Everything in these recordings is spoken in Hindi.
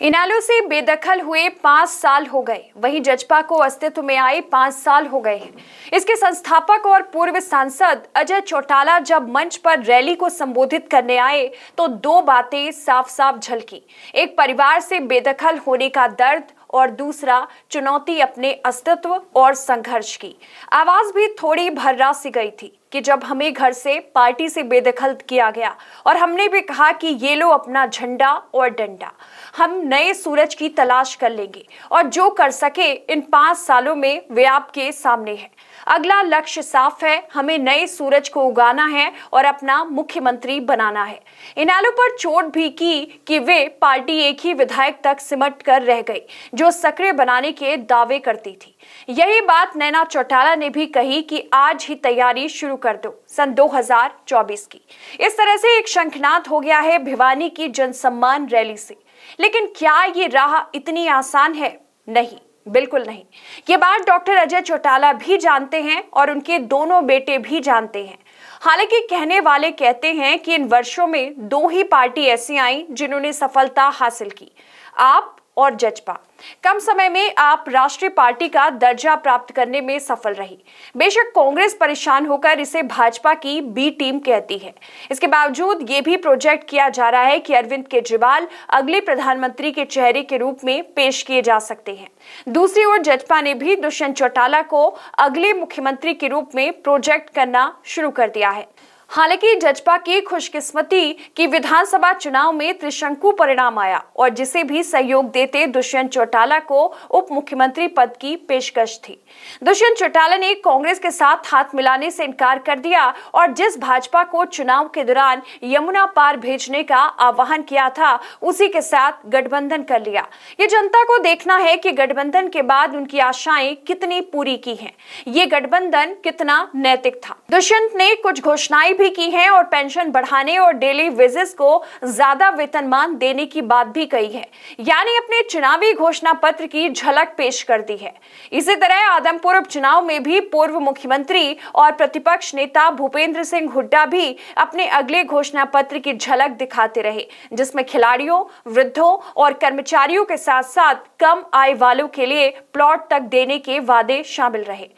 इनेलो से बेदखल हुए 5 साल हो गए, वहीं जजपा को अस्तित्व में आए 5 साल हो गए हैं। इसके संस्थापक और पूर्व सांसद अजय चौटाला जब मंच पर रैली को संबोधित करने आए तो दो बातें साफ साफ झलकी। एक, परिवार से बेदखल होने का दर्द, और दूसरा, चुनौती अपने अस्तित्व और संघर्ष की। आवाज भी थोड़ी भर्रा सी गई थी कि जब हमें घर से, पार्टी से बेदखल किया गया और हमने भी कहा कि ये लो अपना झंडा और डंडा, हम नए सूरज की तलाश कर लेंगे और जो कर सके इन 5 सालों में वे आपके सामने है। अगला लक्ष्य साफ है, हमें नए सूरज को उगाना है और अपना मुख्यमंत्री बनाना है। इनेलो पर चोट भी की कि वे पार्टी एक ही विधायक तक सिमट कर रह गई जो सक्रिय बनाने के दावे करती थी। यही बात नैना चौटाला ने भी कही कि आज ही तैयारी शुरू कर दो सन 2024 की। इस तरह से एक शंखनाद हो गया है भिवानी की जनसम्मान रैली से। लेकिन क्या ये राह इतनी आसान है? नहीं, बिल्कुल नहीं। ये बात डॉक्टर अजय चौटाला भी जानते हैं और उनके दोनों बेटे भी जानते हैं। हालांकि कहने वाले कहते हैं कि इन वर्षों में 2 ही पार्टी ऐसी आई जिन्होंने सफलता हासिल की, आप और जजपा। कम समय में आप राष्ट्रीय पार्टी का दर्जा प्राप्त करने में सफल रही। बेशक कांग्रेस परेशान होकर इसे भाजपा की बी टीम कहती है। इसके बावजूद ये भी प्रोजेक्ट किया जा रहा है कि अरविंद केजरीवाल अगले प्रधानमंत्री के चेहरे के रूप में पेश किए जा सकते हैं। दूसरी ओर जजपा ने भी दुष्यंत चौटाला को अगले मुख्यमंत्री के रूप में प्रोजेक्ट करना शुरू कर दिया है। हालांकि जजपा की खुशकिस्मती कि विधानसभा चुनाव में त्रिशंकु परिणाम आया और जिसे भी सहयोग देते दुष्यंत चौटाला को उप मुख्यमंत्री पद की पेशकश थी। दुष्यंत चौटाला ने कांग्रेस के साथ हाथ मिलाने से इनकार कर दिया और जिस भाजपा को चुनाव के दौरान यमुना पार भेजने का आह्वान किया था उसी के साथ गठबंधन कर लिया। ये जनता को देखना है कि गठबंधन के बाद उनकी आशाएं कितनी पूरी की हैं। ये गठबंधन कितना नैतिक था। दुष्यंत ने कुछ घोषणाएं भी की है और पेंशन बढ़ाने और डेली वेजेस को ज्यादा वेतनमान देने की बात भी कही है, यानी अपने चुनावी घोषणा पत्र की झलक पेश कर दी है। इसी तरह आदमपुर उपचुनाव में भी पूर्व मुख्यमंत्री और प्रतिपक्ष नेता भूपेंद्र सिंह हुड्डा भी अपने अगले घोषणा पत्र की झलक दिखाते रहे, जिसमें खिलाड़ियों, वृद्धों और कर्मचारियों के साथ साथ कम आय वालों के लिए प्लॉट तक देने के वादे शामिल रहे।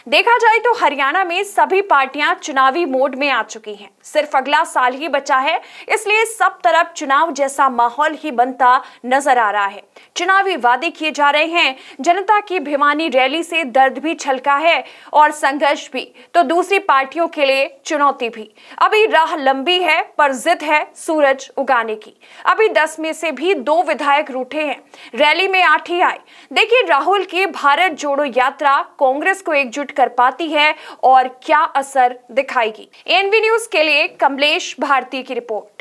देखा जाए तो हरियाणा में सभी पार्टियां चुनावी मोड में आ चुकी हैं। सिर्फ अगला साल ही बचा है, इसलिए सब तरफ चुनाव जैसा माहौल ही बनता नजर आ रहा है। चुनावी वादे किए जा रहे हैं। जनता की भिवानी रैली से दर्द भी छलका है और संघर्ष भी, तो दूसरी पार्टियों के लिए चुनौती भी। अभी राह लंबी है पर जिद है सूरज उगाने की। अभी 10 में से भी 2 विधायक रूठे हैं, रैली में 8 ही आए। देखिए राहुल की भारत जोड़ो यात्रा कांग्रेस को एकजुट कर पाती है और क्या असर दिखाएगी। एएनवी न्यूज के लिए कमलेश भारती की रिपोर्ट।